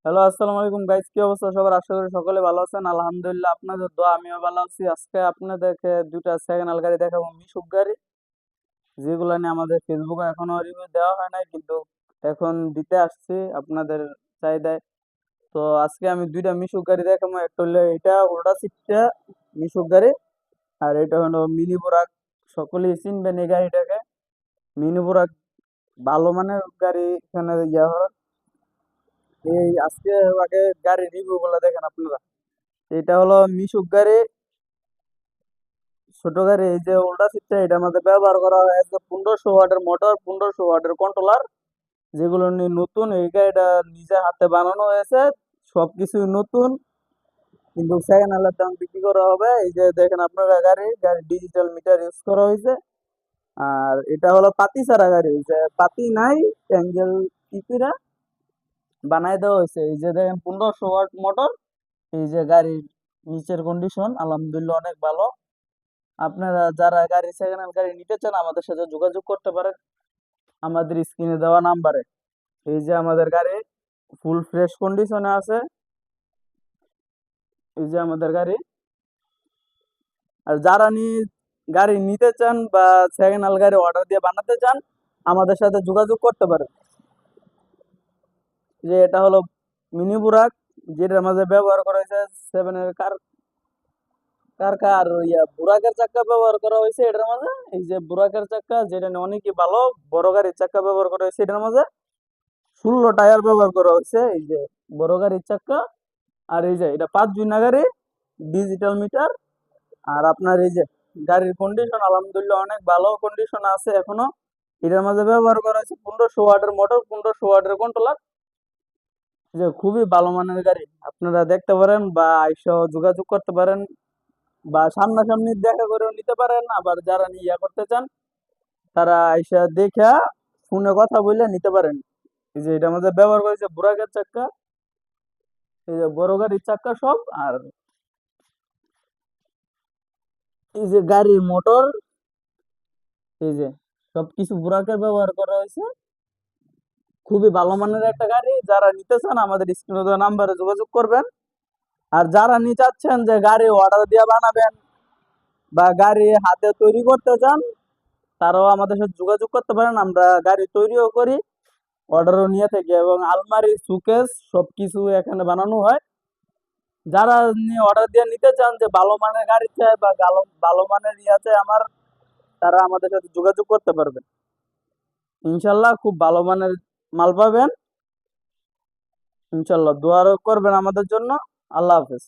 Hello, আসসালামু আলাইকুম guys. কি অবস্থা সবার? আশা করি সকলে ভালো আছেন। আলহামদুলিল্লাহ, আপনাদের দোয়া আমিও ভালো আছি। আজকে আপনাদেরকে দুইটা সেকেন্ড হ্যান্ড গাড়ি দেখাবো, মিশুক গাড়ি, যেগুলো নিয়ে আমাদের ফেসবুকে এখনো রিভিউ দেওয়া হয় নাই, কিন্তু এখন দিতে আসছি আপনাদের চাহিদায়। তো আজকে আমি দুইটা মিশুক গাড়ি দেখাবো। একটা হলো এটা ওটা সিটটা মিশুক গাড়ি, আর এটা হলো মিনি বুরাক। সকলেই চিনবেন এই গাড়িটাকে। মিনি বুরাক ভালো মানের গাড়ি এখানে ইয়া হয়। এই আজকে আগে গাড়ির রিভিউ গুলো দেখেন আপনারা। এটা হলো মিশুক গাড়ি, ছোট গাড়ি। এই যে উল্টা সিটটা এটার মধ্যে ব্যবহার করা হয় যে 1500 ওয়াটের মোটর, 1500 ওয়াটের কন্ট্রোলার, যেগুলো নিয়ে নতুন। এই গাড়িটা নিজে হাতে বানানো হয়েছে, সবকিছু নতুন, কিন্তু সেকেন্ড হ্যান্ডের দাম বিক্রি করা হবে। এই যে দেখেন আপনারা, গাড়ি ডিজিটাল মিটার ইউজ করা হয়েছে। আর এটা হলো পাতি ছাড়া গাড়ি, এই যে পাতি নাই, অ্যাঙ্গেল টিপিরা বানাই দেওয়া হয়েছে। এই যে দেখেন 1500 ওয়াট মোটর। এই যে গাড়ির নিচের কন্ডিশন আলহামদুলিল্লাহ অনেক ভালো। আপনারা যারা গাড়ি সেকেন্ড হ্যান্ড গাড়ি নিতে চান আমাদের সাথে যোগাযোগ করতে পারেন আমাদের স্ক্রিনে দেওয়া নাম্বারে। এই যে আমাদের গাড়ি ফুল ফ্রেশ কন্ডিশনে আছে। এই যে আমাদের গাড়ি। আর যারা গাড়ি নিতে চান বা সেকেন্ড হ্যান্ড গাড়ি অর্ডার দিয়ে বানাতে চান আমাদের সাথে যোগাযোগ করতে পারেন। যে এটা হলো মিনি বুরাক, যেটার মাঝে ব্যবহার করা হয়েছে সেভেনের কারকা আর বুরাকের চাক্কা ব্যবহার করা হয়েছে এটার মাঝে। এই যে বুরাকের চাক্কা, যেটা নিয়ে অনেকই ভালো। বড় গাড়ির চাক্কা ব্যবহার করা হয়েছে এটার মাঝে। 16 টায়ার ব্যবহার করা হয়েছে। এই যে বড় গাড়ির চাক্কা। আর এই যে এটা 5 জুনা গাড়ি, ডিজিটাল মিটার। আর আপনার এই যে গাড়ির কন্ডিশন আলহামদুলিল্লাহ অনেক ভালো কন্ডিশন আছে এখনো। এটার মাঝে ব্যবহার করা হয়েছে 1500 ওয়াটের মোটর, 1500 ওয়াটের কন্ট্রোলার। যে খুবই ভালো মানের গাড়ি, আপনারা দেখতে পারেন বা আইসা যোগাযোগ করতে পারেন, বা সামনাসামনি দেখা করেও নিতে পারেন। আবার যারা নিয়ে করতে চান তারা আইসা দেখা ফোনে কথা বলে নিতে পারেন। এই যে এটার মধ্যে ব্যবহার করেছে বুরাকের চাক্কা, এই যে বড় গাড়ির চাক্কা সব। আর এই যে গাড়ির মোটর, এই যে সবকিছু বুরাকের ব্যবহার করা হয়েছে। খুবই ভালো মানের একটা গাড়ি। যারা নিতে চান আমাদের স্ক্রিনে দেওয়া নাম্বারে যোগাযোগ করবেন। আর যারা নিতে চাচ্ছেন যে গাড়ি অর্ডার দিয়ে বানাবেন বা গাড়ি হাতে তৈরি করতে চান তারাও আমাদের সাথে যোগাযোগ করতে পারেন। আমরা গাড়ি তৈরিও করি, অর্ডারও নিয়ে থাকি, এবং আলমারি সুকেস সবকিছু এখানে বানানো হয়। যারা নিয়ে অর্ডার দিয়ে নিতে চান যে ভালো মানের গাড়ি চাই বা ভালো ভালো মানের ইয়া চাই আমার, তারা আমাদের সাথে যোগাযোগ করতে পারবেন। ইনশাল্লাহ খুব ভালো মানের মাল পাবেন। ইনশাল্লাহ দোয়া করবেন আমাদের জন্য। আল্লাহ হাফেজ।